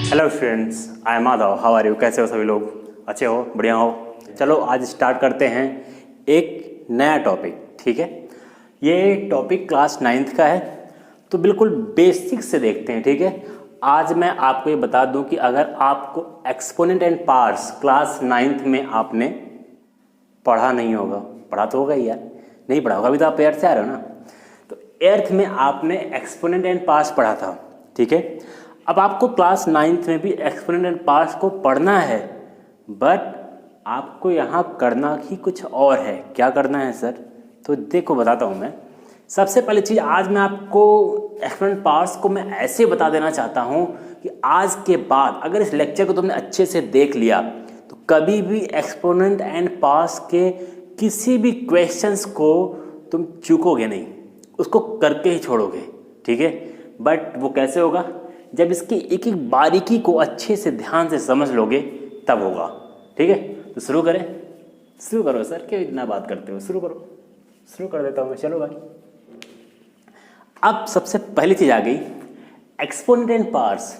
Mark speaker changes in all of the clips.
Speaker 1: Hello students, I am Madhav. How are you? कैसे हो सभी लोग? अच्छे हो? बढ़िया हो? चलो आज स्टार्ट करते हैं एक नया टॉपिक। ठीक है, ये टॉपिक क्लास 9th का है, तो बिल्कुल बेसिक से देखते हैं। ठीक है, आज मैं आपको ये बता दूं कि अगर आपको exponent and parts class 9th में आपने पढ़ा नहीं होगा, पढ़ा तो होगा ही यार, नहीं पढ़ा होगा, अभी तो आप 8th से आ रहे हो ना, तो 8th में आपने एक्सपोनेंट एंड पार्ट्स पढ़ा था। ठीक है, अब आपको क्लास 9th में भी एक्सपोनेंट एंड पार्ट्स को पढ़ना है, बट आपको यहाँ करना ही कुछ और है। क्या करना है सर? तो देखो बताता हूँ मैं। सबसे पहली चीज़, आज मैं आपको एक्सपोनेंट पार्ट्स को मैं ऐसे बता देना चाहता हूँ कि आज के बाद अगर इस लेक्चर को तुमने अच्छे से देख लिया तो कभी भी एक्सपोनेंट एंड पार्ट्स के किसी भी क्वेश्चंस को तुम चूकोगे नहीं, उसको करके ही छोड़ोगे। ठीक है, बट वो कैसे होगा? जब इसकी एक एक बारीकी को अच्छे से ध्यान से समझ लोगे तब होगा। ठीक है, तो शुरू करें। शुरू करो सर, क्यों इतना बात करते हो? शुरू करो। शुरू कर देता हूँ मैं। चलो भाई, अब सबसे पहली चीज़ आ गई एक्सपोनेंट एंड पार्ट्स।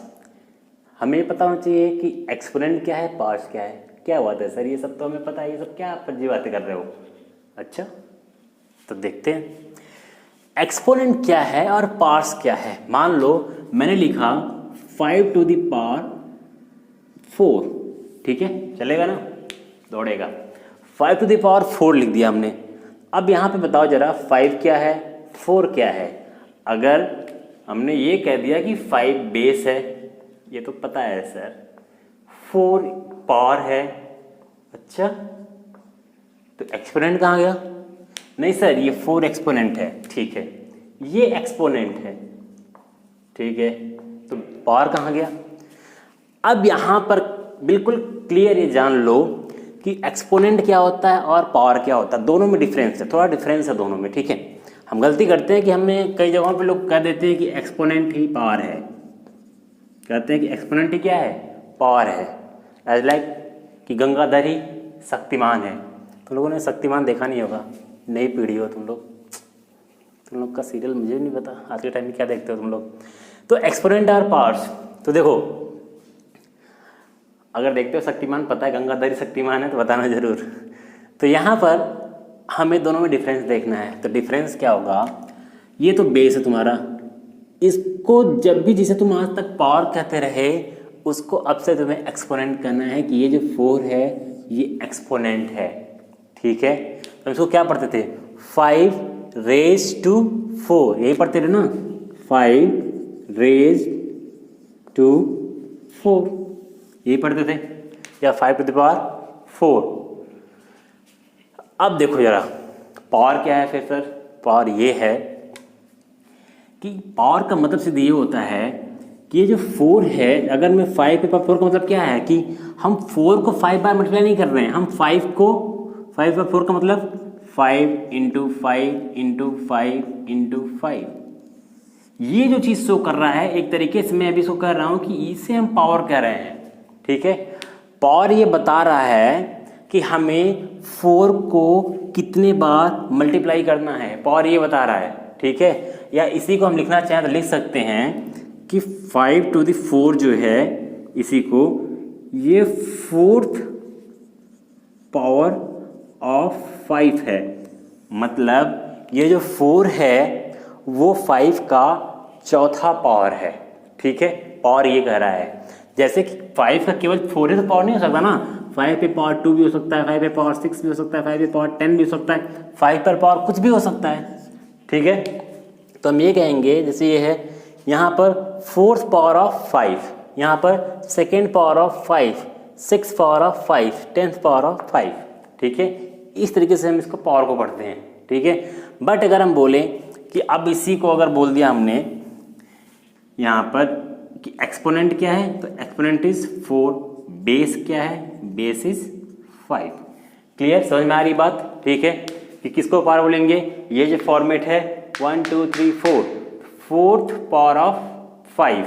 Speaker 1: हमें पता होना चाहिए कि एक्सपोनेंट क्या है, पार्ट्स क्या है। क्या बात है सर, ये सब तो हमें पता है, ये सब क्या आप फर्जी बातें कर रहे हो? अच्छा, तो देखते हैं एक्सपोनेंट क्या है और पार्ट्स क्या है। मान लो मैंने लिखा 5 to the power 4। ठीक है, चलेगा ना? दौड़ेगा। 5 to the power 4 लिख दिया हमने। अब यहाँ पे बताओ जरा 5 क्या है, 4 क्या है। अगर हमने ये कह दिया कि 5 बेस है, ये तो पता है सर, 4 पावर है। अच्छा, तो एक्सपोनेंट कहाँ गया? नहीं सर, ये 4 एक्सपोनेंट है। ठीक है, ये एक्सपोनेंट है। ठीक है, तो पावर कहाँ गया? अब यहाँ पर बिल्कुल क्लियर ये जान लो कि एक्सपोनेंट क्या होता है और पावर क्या होता है। दोनों में डिफरेंस है, थोड़ा डिफरेंस है दोनों में। ठीक है, हम गलती करते हैं कि हमें कई जगहों पे लोग कह देते हैं कि एक्सपोनेंट ही पावर है, कहते हैं कि एक्सपोनेंट ही क्या है, पावर है। एज लाइक कि गंगाधर ही शक्तिमान है। तुम लोगों ने शक्तिमान देखा नहीं होगा, नई पीढ़ी हो तुम लोग का सीरियल मुझे भी नहीं पता आज के टाइम में क्या देखते हो तुम लोग। तो एक्सपोनेंट और पावर्स, तो देखो अगर देखते हो शक्तिमान, पता है गंगाधर शक्तिमान है, तो बताना जरूर। तो यहाँ पर हमें दोनों में डिफरेंस देखना है। तो डिफरेंस क्या होगा? ये तो बेस है तुम्हारा, इसको जब भी जिसे तुम आज तक पावर कहते रहे उसको अब से तुम्हें एक्सपोनेंट करना है कि ये जो 4 है ये एक्सपोनेंट है। ठीक है, तो इसको क्या पढ़ते थे? 5 raised to 4, यही पढ़ते थे ना, 5 raised to 4, यही पढ़ते थे, या 5 to the power 4। अब देखो जरा पावर क्या है फिर सर? पावर ये है कि पावर का मतलब सीधे ये होता है कि ये जो 4 है, अगर मैं 5 पे 4 का मतलब क्या है कि हम 4 को 5 बार मल्टीप्लाई नहीं कर रहे हैं, हम 5 को 5 बार 4 का मतलब 5 × 5 × 5 × 5। ये जो चीज़ शो कर रहा है, एक तरीके से मैं अभी शो कर रहा हूँ कि इसे हम पावर कह रहे हैं। ठीक है, पावर ये बता रहा है कि हमें 4 को कितने बार मल्टीप्लाई करना है, पावर ये बता रहा है। ठीक है, या इसी को हम लिखना चाहें तो लिख सकते हैं कि 5 to the 4 जो है, इसी को ये 4th पावर ऑफ 5 है। मतलब ये जो 4 है वो 5 का चौथा पावर है। ठीक है, पावर ये कह रहा है, जैसे कि 5 का केवल 4 ही तो पावर नहीं हो सकता ना, 5 पे पावर 2 भी हो सकता है, 5 पे पावर 6 भी हो सकता है, 5 पे पावर 10 भी हो सकता है, 5 पर पावर कुछ भी हो सकता है। ठीक है, तो हम ये कहेंगे जैसे ये है यहाँ पर 4th पावर ऑफ 5, यहाँ पर 2nd power of 5, 6th power of 5, 10th power of 5। ठीक है, इस तरीके से हम इसको पावर को पढ़ते हैं। ठीक है, बट अगर हम बोलें कि अब इसी को अगर बोल दिया हमने यहाँ पर कि एक्सपोनेंट क्या है, तो एक्सपोनेंट इज 4, बेस क्या है, बेस इज 5। क्लियर, समझ में आ रही बात? ठीक है, कि किसको पावर बोलेंगे? ये जो फॉर्मेट है 1 2 3 4, 4th पावर ऑफ 5,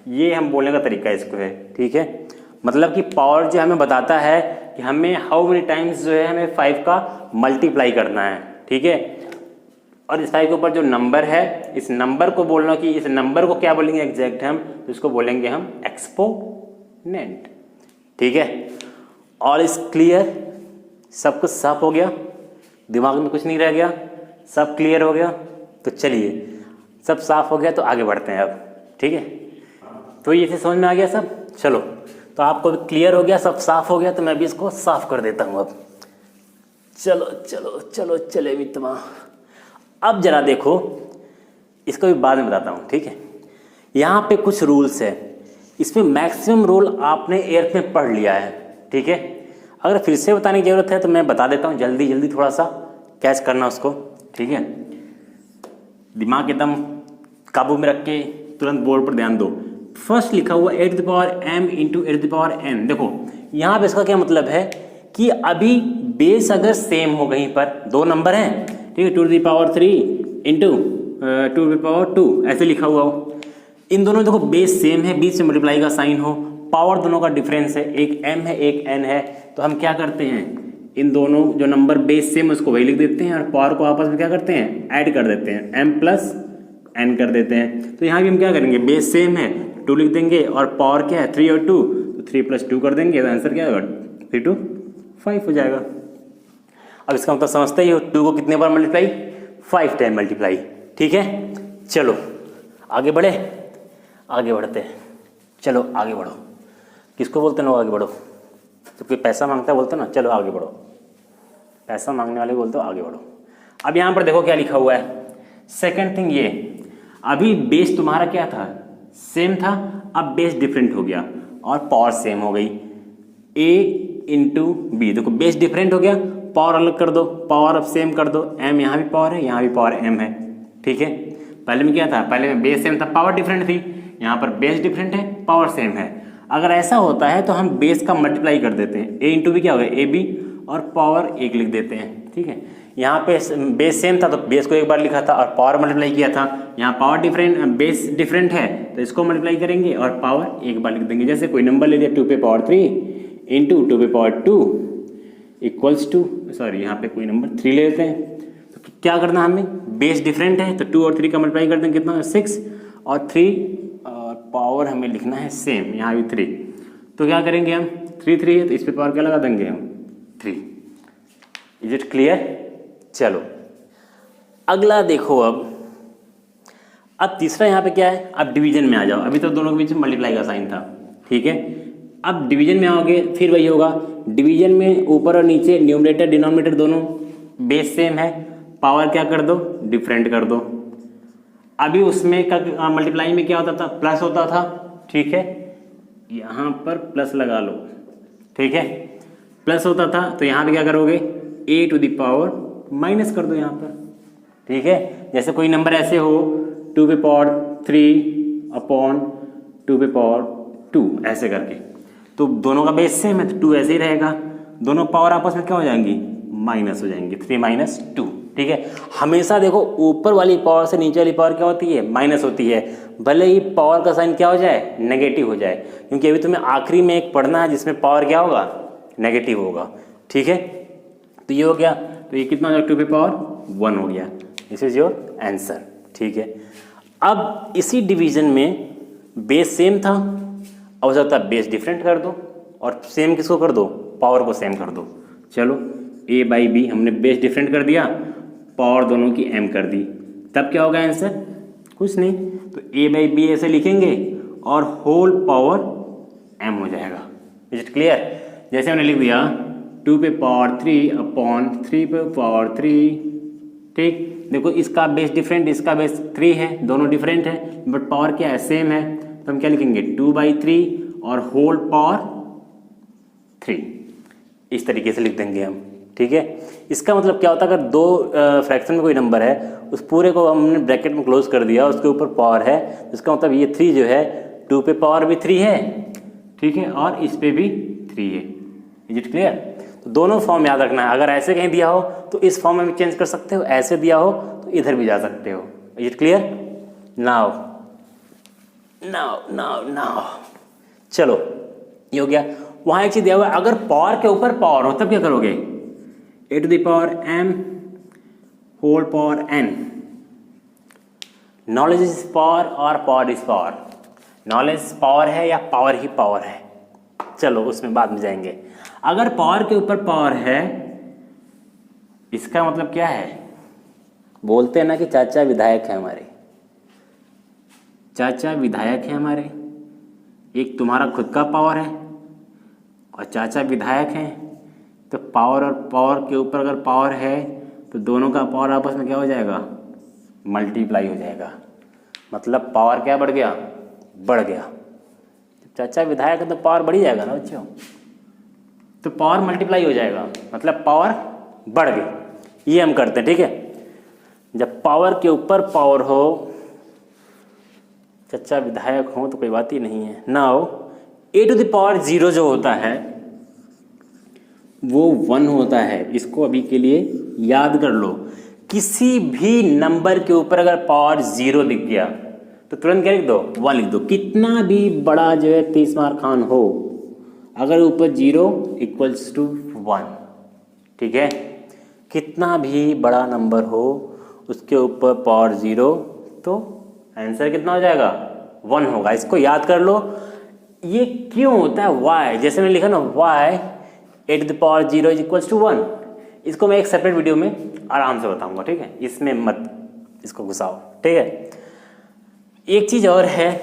Speaker 1: ये हम बोलने का तरीका इसको है। ठीक है, मतलब कि पावर जो हमें बताता है कि हमें हाउ मेनी टाइम्स जो है हमें 5 का मल्टीप्लाई करना है। ठीक है, और इस 5 के ऊपर जो नंबर है, इस नंबर को बोलना कि इस नंबर को क्या बोलेंगे एग्जैक्ट हम, तो इसको बोलेंगे हम एक्सपोनेंट। एक्सपोनेंट। ठीक है, ऑल इज क्लियर, सब कुछ साफ हो गया, दिमाग में कुछ नहीं रह गया, सब क्लियर हो गया। तो चलिए, सब साफ हो गया तो आगे बढ़ते हैं अब। ठीक है, तो ये समझ में आ गया सब। चलो, तो आपको भी क्लियर हो गया, सब साफ हो गया, तो मैं भी इसको साफ कर देता हूँ अब। चलो चलो चलो चले मित्रमा, अब जरा देखो, इसको भी बाद में बताता हूँ। ठीक है, यहाँ पे कुछ रूल्स है, इसमें मैक्सिमम रूल आपने 8th में पढ़ लिया है। ठीक है, अगर फिर से बताने की ज़रूरत है तो मैं बता देता हूँ, जल्दी जल्दी थोड़ा सा कैच करना उसको। ठीक है, दिमाग एकदम काबू में रख के तुरंत बोर्ड पर ध्यान दो। फर्स्ट लिखा हुआ m इंटू n। देखो यहाँ पे इसका क्या मतलब है कि अभी बेस अगर सेम हो, कहीं पर दो नंबर हैं, ठीक है, 2⁵ इंटू 2⁵ ऐसे लिखा हुआ हो, इन दोनों देखो बेस सेम है, बीच से मल्टीप्लाई का साइन हो, पावर दोनों का डिफरेंस है, एक m है एक n है, तो हम क्या करते हैं, इन दोनों जो नंबर बेस सेम उसको वही लिख देते हैं और पावर को आपस में क्या करते हैं, ऐड कर देते हैं, m प्लस n कर देते हैं। तो यहाँ भी हम क्या करेंगे, बेस सेम है 2 लिख देंगे और पावर क्या है 3 और 2, तो 3 प्लस 2 कर देंगे, तो आंसर क्या होगा 3 to 5 हो जाएगा। अब इसका मतलब समझते ही हो, 2 को कितने बार मल्टीप्लाई, 5 टाइम मल्टीप्लाई। ठीक है, चलो आगे बढ़े, आगे बढ़ते हैं। चलो आगे बढ़ो, किसको बोलते हैं लोग आगे बढ़ो, तो कोई पैसा मांगता है बोलते ना चलो आगे बढ़ो, पैसा मांगने वाले बोलते हो आगे बढ़ो। अब यहाँ पर देखो क्या लिखा हुआ है, सेकंड थिंग ये, अभी बेस तुम्हारा क्या था, सेम था, अब बेस डिफरेंट हो गया और पावर सेम हो गई, a इंटू बी। देखो बेस डिफरेंट हो गया, पावर अलग कर दो, पावर अब सेम कर दो, m यहाँ भी पावर है यहाँ भी पावर m है। ठीक है, पहले में क्या था, पहले में बेस सेम था पावर डिफरेंट थी, यहाँ पर बेस डिफरेंट है पावर सेम है। अगर ऐसा होता है तो हम बेस का मल्टीप्लाई कर देते हैं, a इंटू बी क्या हो गया ab और पावर 1 लिख देते हैं। ठीक है, यहाँ पे बेस सेम था तो बेस को एक बार लिखा था और पावर मल्टीप्लाई किया था, यहाँ पावर डिफरेंट, बेस डिफरेंट है तो इसको मल्टीप्लाई करेंगे और पावर एक बार लिख देंगे। जैसे कोई नंबर ले लिया 2⁵ इंटू 2⁵ इक्वल्स टू, सॉरी यहाँ पे कोई नंबर 3 ले लेते हैं, तो क्या करना हमें, बेस डिफरेंट है तो 2 और 3 का मल्टीप्लाई कर देंगे, कितना 6 और 3 और पावर हमें लिखना है सेम, यहाँ भी 3, तो क्या करेंगे हम 3 3 है तो इस पे पावर क्या लगा देंगे हम 3। Is it clear? चलो अगला देखो, अब तीसरा यहाँ पे क्या है, अब डिवीजन में आ जाओ। अभी तो दोनों के बीच में मल्टीप्लाई का साइन था, ठीक है, अब डिवीजन में आओगे फिर वही होगा। डिवीजन में ऊपर और नीचे न्यूमरेटर डिनोमिनेटर दोनों बेस सेम है, पावर क्या कर दो, डिफरेंट कर दो। अभी उसमें का मल्टीप्लाई में क्या होता था, प्लस होता था, ठीक है, यहाँ पर प्लस लगा लो, ठीक है, प्लस होता था तो यहाँ पे क्या करोगे, a⁻, माइनस कर दो यहाँ पर, ठीक है। जैसे कोई नंबर ऐसे हो 2⁵3/2/2 ऐसे करके, तो दोनों का बेस सेम है तो 2 ऐसे ही रहेगा, दोनों पावर आपस में क्या हो जाएंगी, माइनस हो जाएंगी, 3 - 2, ठीक है। हमेशा देखो ऊपर वाली पावर से नीचे वाली पावर क्या होती है, माइनस होती है, भले ही पावर का साइन क्या हो जाए, नेगेटिव हो जाए, क्योंकि अभी तुम्हें आखिरी में एक पढ़ना है जिसमें पावर क्या होगा, नेगेटिव होगा, ठीक है। तो ये हो गया, तो ये कितना हो गया, 2⁵1 हो गया, दिस इज योर आंसर, ठीक है। अब इसी डिवीजन में बेस सेम था, अब हो सकता है बेस डिफरेंट कर दो और सेम किसको कर दो, पावर को सेम कर दो। चलो a/b हमने बेस डिफरेंट कर दिया, पावर दोनों की m कर दी, तब क्या होगा आंसर, कुछ नहीं, तो a/b ऐसे लिखेंगे और होल पावर m हो जाएगा। Is it clear? जैसे हमने लिख दिया 2⁵3/3/3, ठीक। देखो इसका बेस डिफरेंट, इसका बेस 3 है, दोनों डिफरेंट है, बट पावर क्या है, सेम है, तो हम क्या लिखेंगे 2/3 और होल पावर 3, इस तरीके से लिख देंगे हम, ठीक है। इसका मतलब क्या होता है, अगर दो फ्रैक्शन में कोई नंबर है, उस पूरे को हमने ब्रैकेट में क्लोज कर दिया, उसके ऊपर पावर है, इसका मतलब ये 3 जो है 2 पे पावर भी 3 है, ठीक है, और इस पे भी 3 है। Is it clear? तो दोनों फॉर्म याद रखना है, अगर ऐसे कहीं दिया हो तो इस फॉर्म में भी चेंज कर सकते हो, ऐसे दिया हो तो इधर भी जा सकते हो। Is it clear? Now now now now चलो ये हो गया। वहाँ एक चीज़ दिया हुआ है, अगर पावर के ऊपर पावर हो तब क्या करोगे, a⁻m whole power n। Knowledge is power और power is power, knowledge power है या पावर ही पावर है, चलो उसमें बाद में जाएंगे। अगर पावर के ऊपर पावर है, इसका मतलब क्या है? बोलते हैं ना कि चाचा विधायक है हमारे, चाचा विधायक है हमारे। एक तुम्हारा खुद का पावर है और चाचा विधायक हैं, तो पावर और पावर के ऊपर अगर पावर है तो दोनों का पावर आपस में क्या हो जाएगा? मल्टीप्लाई हो जाएगा। मतलब पावर क्या बढ़ गया? बढ़ गया। चाचा विधायक है तो पावर बढ़ ही जाएगा ना बच्चों, तो पावर मल्टीप्लाई हो जाएगा, मतलब पावर बढ़ गई। ये हम करते हैं, ठीक है। जब पावर के ऊपर पावर हो, चाचा विधायक हो तो कोई बात ही नहीं है। Now a to the power 0 जो होता है वो 1 होता है। इसको अभी के लिए याद कर लो। किसी भी नंबर के ऊपर अगर पावर 0 दिख गया तो तुरंत क्या लिख दो? 1 लिख दो। कितना भी बड़ा जो है 30 मार खान हो, अगर ऊपर 0 इक्वल्स टू 1, ठीक है। कितना भी बड़ा नंबर हो उसके ऊपर पावर 0 तो आंसर कितना हो जाएगा? 1 होगा। इसको याद कर लो। ये क्यों होता है? वाई, जैसे मैंने लिखा ना, why a to the power 0 is equals to 1। इसको मैं एक सेपरेट वीडियो में आराम से बताऊंगा, ठीक है। इसमें मत इसको घुसाओ, ठीक है। एक चीज़ और है,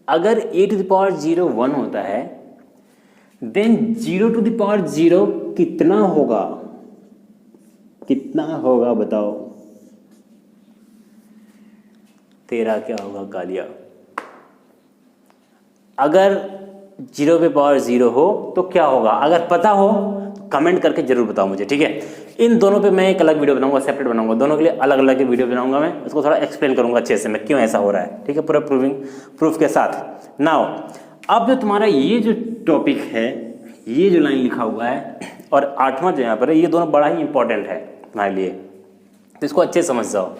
Speaker 1: अगर ए टू द पावर 0 1 होता है, देन 0 टू द पावर 0 कितना होगा? कितना होगा बताओ? तेरा क्या होगा कालिया? अगर 0 पे पावर 0 हो तो क्या होगा? अगर पता हो तो कमेंट करके जरूर बताओ मुझे, ठीक है। इन दोनों पे मैं एक अलग वीडियो बनाऊंगा, सेपरेट बनाऊंगा। दोनों के लिए अलग अलग वीडियो बनाऊंगा। मैं उसको थोड़ा एक्सप्लेन करूंगा अच्छे से, मैं क्यों ऐसा हो रहा है, ठीक है, पूरा प्रूफ के साथ। नाउ अब जो तुम्हारा ये जो टॉपिक है, ये जो लाइन लिखा हुआ है और 8वां जो यहाँ पर है, ये दोनों बड़ा ही इंपॉर्टेंट है तुम्हारे लिए, तो इसको अच्छे से समझ जाओ।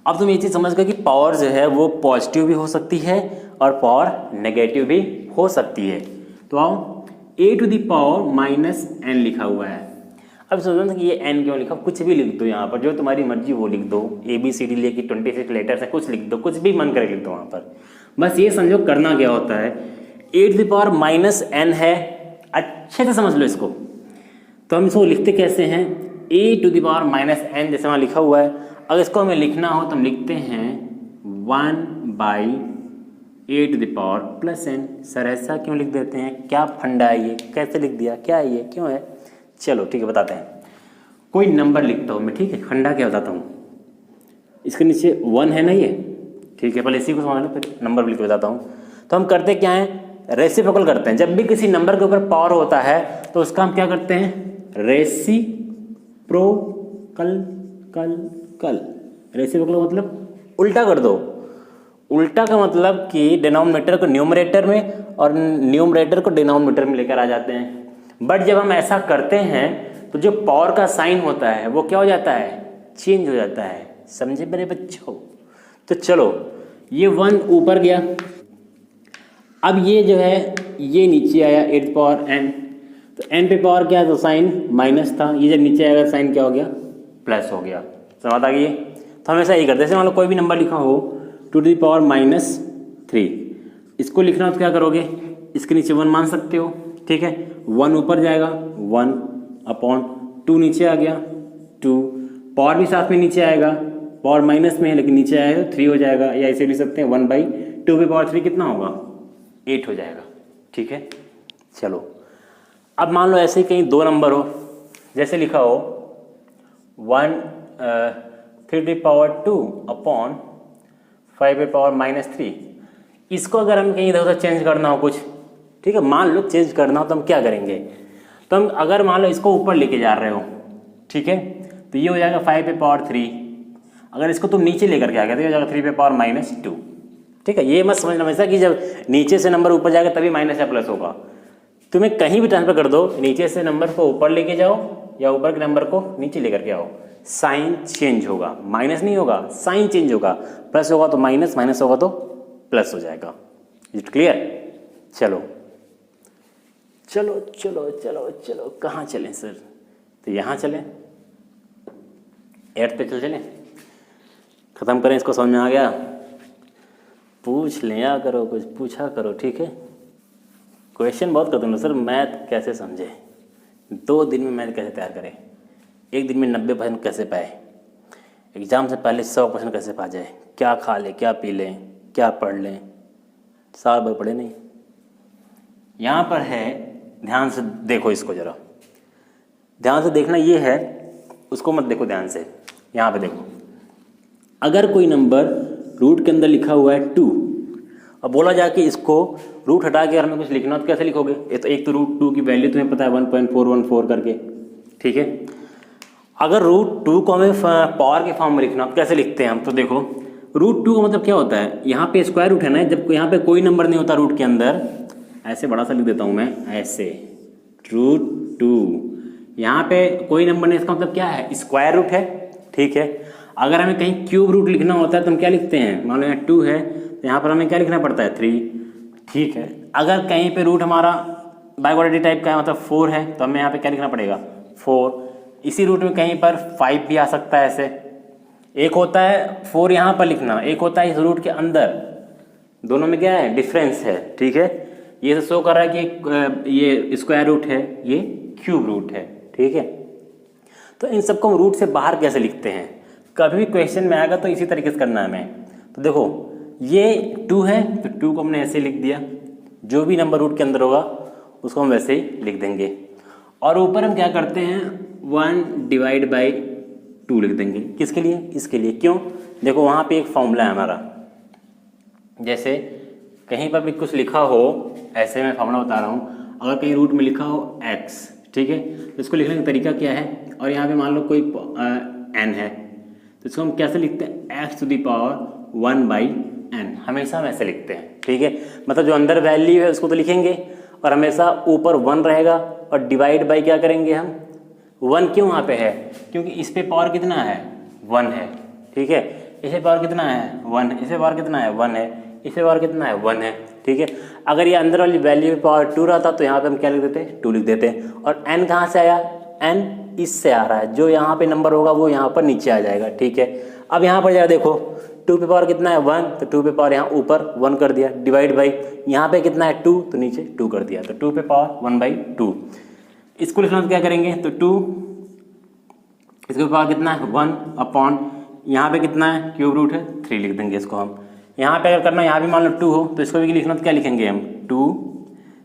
Speaker 1: अब तुम ये चीज़ समझ गए कि पावर जो है वो पॉजिटिव भी हो सकती है और पावर नेगेटिव भी हो सकती है। तो आओ, ए टू द पावर -n लिखा हुआ है। अब सोचो ना कि ये n क्यों लिखा? कुछ भी लिख दो यहाँ पर, जो तुम्हारी मर्जी वो लिख दो। ABCD लेके 26 लेटर्स है, कुछ लिख दो, कुछ भी मन करे लिख दो वहाँ पर। बस ये समझो करना क्या होता है। ए टू द पावर -n है, अच्छे से समझ लो इसको। तो हम इसको लिखते कैसे हैं? ए टू द पावर -n जैसे वहाँ लिखा हुआ है। अगर इसको हमें लिखना हो तो हम लिखते हैं 1/a to the power +n। Sir ऐसा क्यों लिख देते हैं? क्या फंडा है ये? कैसे लिख दिया? क्या है ये? क्यों है? चलो ठीक है, बताते हैं। कोई नंबर लिखता हूँ मैं, ठीक है, फंडा क्या बताता हूँ। इसके नीचे 1 है ना ये, ठीक है। पहले इसी को समझ लो, फिर नंबर लिख के बताता हूँ। तो हम करते क्या हैं? रेसिप्रोकल करते हैं। जब भी किसी नंबर के ऊपर पावर होता है तो उसका हम क्या करते हैं? रेसिप्रोकल। रेसिप्रोकल मतलब उल्टा कर दो। उल्टा का मतलब कि डिनोमिनेटर को न्यूमरेटर में और न्यूमरेटर को डिनोमिनेटर में लेकर आ जाते हैं। बट जब हम ऐसा करते हैं तो जो पावर का साइन होता है वो क्या हो जाता है? चेंज हो जाता है। समझे मेरे बच्चों? तो चलो, ये 1 ऊपर गया, अब ये जो है ये नीचे आया 8 पावर n। तो n पे पावर क्या है? तो साइन माइनस था, ये जब नीचे आएगा साइन क्या हो गया? प्लस हो गया। समझ आ गई? तो हमेशा यही करते हैं। जैसे मान लो कोई भी नंबर लिखा हो 2 टू द पावर -3, इसको लिखना हो तो क्या करोगे? इसके नीचे 1 मान सकते हो, ठीक है। 1 ऊपर जाएगा, 1/2 नीचे आ गया, 2 पावर भी साथ में नीचे आएगा, पावर माइनस में है लेकिन नीचे आएगा 3 हो जाएगा। या ऐसे लिख सकते हैं 1/2 पे पावर 3 कितना होगा? 8 हो जाएगा, ठीक है। चलो अब मान लो ऐसे ही कहीं 2 नंबर हो, जैसे लिखा हो 3 टू पावर 2/5 पे पावर -3। इसको अगर हम कहीं इधर उधर चेंज करना हो कुछ, ठीक है, मान लो चेंज करना हो तो हम क्या करेंगे? तो हम अगर मान लो इसको ऊपर लेके जा रहे हो, ठीक है, तो ये हो जाएगा 5 पे पावर 3। अगर इसको तुम नीचे लेकर के आ गए तो ये हो जाएगा 3 पे पावर -2, ठीक है। ये मत समझना हमेशा कि जब नीचे से नंबर ऊपर जाएगा तभी माइनस या प्लस होगा। तुम्हें कहीं भी ट्रांसफर कर दो, नीचे से नंबर को ऊपर लेके जाओ या ऊपर के नंबर को नीचे लेकर के आओ, साइन चेंज होगा। माइनस नहीं होगा, साइन चेंज होगा। प्लस होगा तो माइनस, माइनस होगा तो प्लस हो जाएगा। It clear? चलो चलो चलो चलो चलो, कहाँ चलें सर? तो यहाँ चलें, 8 पे चलें, ख़त्म करें इसको। समझ में आ गया? पूछ लिया करो, कुछ पूछा करो, ठीक है। क्वेश्चन बहुत करते हैं सर, मैथ कैसे समझे, 2 दिन में मैथ कैसे तैयार करें, 1 दिन में 90% कैसे पाए, एग्ज़ाम से पहले 100% कैसे पा जाए, क्या खा लें, क्या पी लें, क्या पढ़ लें, साल भर पढ़े नहीं। यहाँ पर है, ध्यान से देखो इसको ज़रा, ध्यान से देखना ये है, उसको मत देखो ध्यान से। यहाँ पे देखो, अगर कोई नंबर रूट के अंदर लिखा हुआ है 2 और बोला जाए कि इसको रूट हटा के अगर हमें कुछ लिखना हो तो कैसे लिखोगे। एक तो रूट 2 की वैल्यू तुम्हें पता है 1.414 करके, ठीक है। अगर रूट 2 को हमें पावर के फॉर्म में लिखना हो तो कैसे लिखते हैं हम, तो देखो रूट 2 का मतलब क्या होता है, यहाँ पे स्क्वायर रूट है ना, जब यहाँ पे कोई नंबर नहीं होता रूट के अंदर, ऐसे बड़ा सा लिख देता हूँ मैं, ऐसे रूट 2, यहाँ पे कोई नंबर नहीं, इसका मतलब क्या है, स्क्वायर रूट है, ठीक है। अगर हमें कहीं क्यूब रूट लिखना होता है तो हम क्या लिखते हैं, मान लो यहाँ 2 है तो यहाँ पर हमें क्या लिखना पड़ता है 3, ठीक है। अगर कहीं पे रूट हमारा बाइक्वाड्रेटिक टाइप का है, मतलब 4 है, तो हमें यहाँ पे क्या लिखना पड़ेगा 4। इसी रूट में कहीं पर 5 भी आ सकता है ऐसे। एक होता है 4 यहाँ पर लिखना, एक होता है इस रूट के अंदर, दोनों में क्या है डिफरेंस है, ठीक है। ये तो शो कर रहा है कि ये स्क्वायर रूट है, ये क्यूब रूट है, ठीक है। तो इन सबको हम रूट से बाहर कैसे लिखते हैं, कभी भी क्वेश्चन में आएगा तो इसी तरीके से करना है हमें। तो देखो ये 2 है तो 2 को हमने ऐसे लिख दिया, जो भी नंबर रूट के अंदर होगा उसको हम वैसे ही लिख देंगे। और ऊपर हम क्या करते हैं 1/2 लिख देंगे, किसके लिए, इसके लिए। क्यों, देखो वहाँ पे एक फॉर्मूला है हमारा, जैसे कहीं पर भी कुछ लिखा हो, ऐसे मैं फॉर्मूला बता रहा हूँ, अगर कहीं रूट में लिखा हो x, ठीक है, तो इसको लिखने का तरीका क्या है, और यहाँ पे मान लो कोई n है तो इसको हम कैसे लिखते हैं, x⁴1/n, हमेशा हम ऐसे लिखते हैं, ठीक है। मतलब जो अंदर वैल्यू है उसको तो लिखेंगे और हमेशा ऊपर 1 रहेगा, और डिवाइड बाई क्या करेंगे हम 1, क्यों वहाँ पे है, क्योंकि इस पे पावर कितना है 1 है, ठीक है। इसे पावर कितना है 1, इसे पावर कितना है 1 है, इसे पावर कितना है 1 है, ठीक है। अगर ये अंदर वाली वैल्यू पे पावर 2 रहता तो यहाँ पे हम क्या लिख देते 2 लिख देते। और n कहाँ से आया, n इससे आ रहा है, जो यहाँ पे नंबर होगा वो यहाँ पर नीचे आ जाएगा, ठीक है। अब यहाँ पर जरा देखो 2 पे पावर कितना है 1, तो 2 पे पावर यहाँ ऊपर 1 कर दिया, डिवाइड बाई यहाँ पे कितना है 2 तो नीचे 2 कर दिया, तो 2 पे पावर 1/2। इसको लिखना तो क्या करेंगे, तो 2, इसके पावर कितना है 1 अपॉन यहाँ पे कितना है क्यूब रूट है 3 लिख देंगे इसको हम। यहाँ पे अगर करना, यहाँ भी मान लो 2 हो तो इसको भी लिखना तो क्या लिखेंगे हम 2,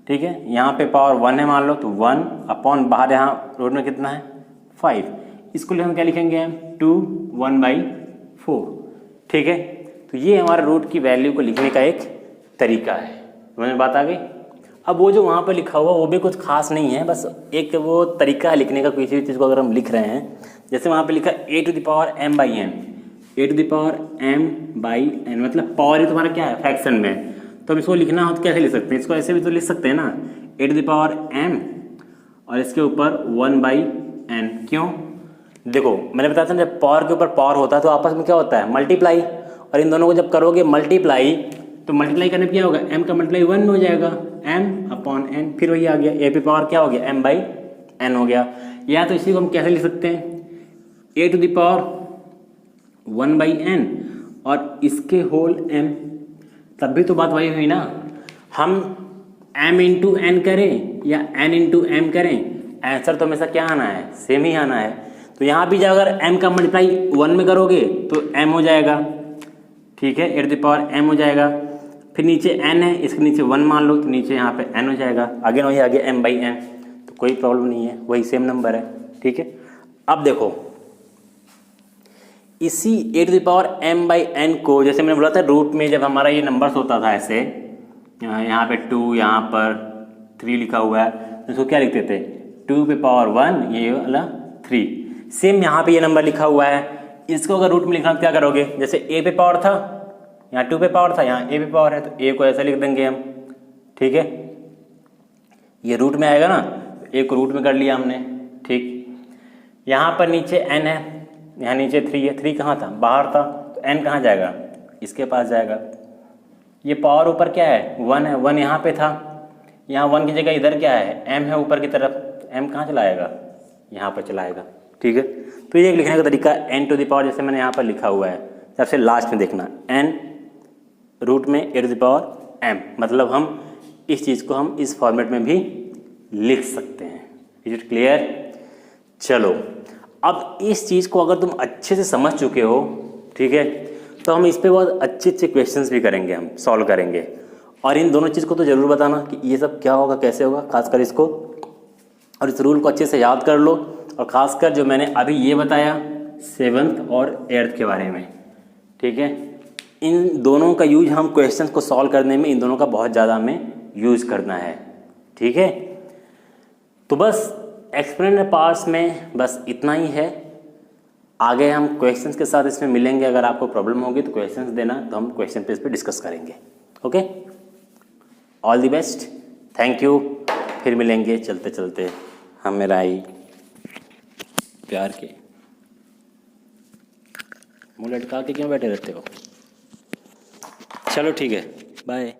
Speaker 1: ठीक है। यहाँ पे पावर 1 है मान लो तो 1 अपॉन बाहर यहाँ रूट में कितना है 5, इसको हम क्या लिखेंगे हम 2/1/4, ठीक है। तो ये हमारे रूट की वैल्यू को लिखने का एक तरीका है, समझ में बात आ गई। अब वो जो वहाँ पर लिखा हुआ वो भी कुछ खास नहीं है, बस एक वो तरीका है लिखने का, किसी भी चीज़ को अगर हम लिख रहे हैं, जैसे वहाँ पे लिखा a⁴m/n, a⁴m/n मतलब पावर ही तुम्हारा क्या है फ्रैक्शन में, तो हम इसको लिखना हो तो कैसे लिख सकते हैं, इसको ऐसे भी तो लिख सकते हैं ना, a⁴m और इसके ऊपर 1/n। क्यों, देखो मैंने बताया था जब पावर के ऊपर पावर होता है तो आपस में क्या होता है मल्टीप्लाई, और इन दोनों को जब करोगे मल्टीप्लाई तो मल्टीप्लाई करने पर क्या होगा, m का मल्टीप्लाई 1 में हो जाएगा, m/n, फिर वही आ गया, a पे पावर क्या हो गया m/n हो गया। या तो इसी को हम कैसे लिख सकते हैं a⁴1/n और इसके होल m, तब भी तो बात वही हुई ना, हम m × n करें या n × m करें, आंसर तो हमेशा क्या आना है, सेम ही आना है। तो यहाँ भी अगर m का मल्टीप्लाई 1 में करोगे तो m हो जाएगा, ठीक है, a⁴m हो जाएगा, फिर नीचे n है, इसके नीचे 1 मान लो तो नीचे यहाँ पे n हो जाएगा, आगे वही आगे m/n, तो कोई प्रॉब्लम नहीं है, वही सेम नंबर है, ठीक है। अब देखो इसी a⁴m/n को, जैसे मैंने बोला था रूट में जब हमारा ये नंबर्स होता था ऐसे, यहाँ पे 2, यहाँ पर 3 लिखा हुआ है, तो इसको क्या लिखते थे 2 पे पावर 1, ये वाला 3। सेम यहाँ पे ये नंबर लिखा हुआ है, इसको अगर रूट में लिखना तो क्या करोगे, जैसे a पे पावर था, यहाँ 2 पे पावर था, यहाँ a पे पावर है, तो a को ऐसे लिख देंगे हम, ठीक है। ये रूट में आएगा ना, तो a को रूट में कर लिया हमने, ठीक। यहाँ पर नीचे n है, यहाँ नीचे 3 है, 3 कहाँ था बाहर था, तो n कहाँ जाएगा, इसके पास जाएगा। ये पावर ऊपर क्या है 1 है, 1 यहाँ पे था, यहाँ 1 की जगह इधर क्या है m है ऊपर की तरफ, तो m कहाँ चलाएगा, यहाँ पर चलाएगा, ठीक है। तो ये लिखने का तरीका n⁴, जैसे मैंने यहाँ पर लिखा हुआ है, सबसे लास्ट में देखना n रूट में a⁴m, मतलब हम इस चीज़ को हम इस फॉर्मेट में भी लिख सकते हैं। Is it clear? चलो अब इस चीज़ को अगर तुम अच्छे से समझ चुके हो, ठीक है, तो हम इस पे बहुत अच्छे अच्छे क्वेश्चंस भी करेंगे, हम सॉल्व करेंगे। और इन दोनों चीज़ को तो ज़रूर बताना कि ये सब क्या होगा, कैसे होगा, खासकर इसको, और इस रूल को अच्छे से याद कर लो। और ख़ासकर जो मैंने अभी ये बताया 7th और 8th के बारे में, ठीक है, इन दोनों का यूज हम क्वेश्चंस को सॉल्व करने में इन दोनों का बहुत ज़्यादा हमें यूज़ करना है, ठीक है। तो बस एक्सप्लेनेड पार्ट्स में बस इतना ही है। आगे हम क्वेश्चंस के साथ इसमें मिलेंगे। अगर आपको प्रॉब्लम होगी तो क्वेश्चंस देना, तो हम क्वेश्चन पे इस पर डिस्कस करेंगे। Okay, all the best, thank you. फिर मिलेंगे चलते चलते। हम मेरा ही प्यार के मुँह लटका के क्यों बैठे रहते हो? चलो ठीक है, बाय।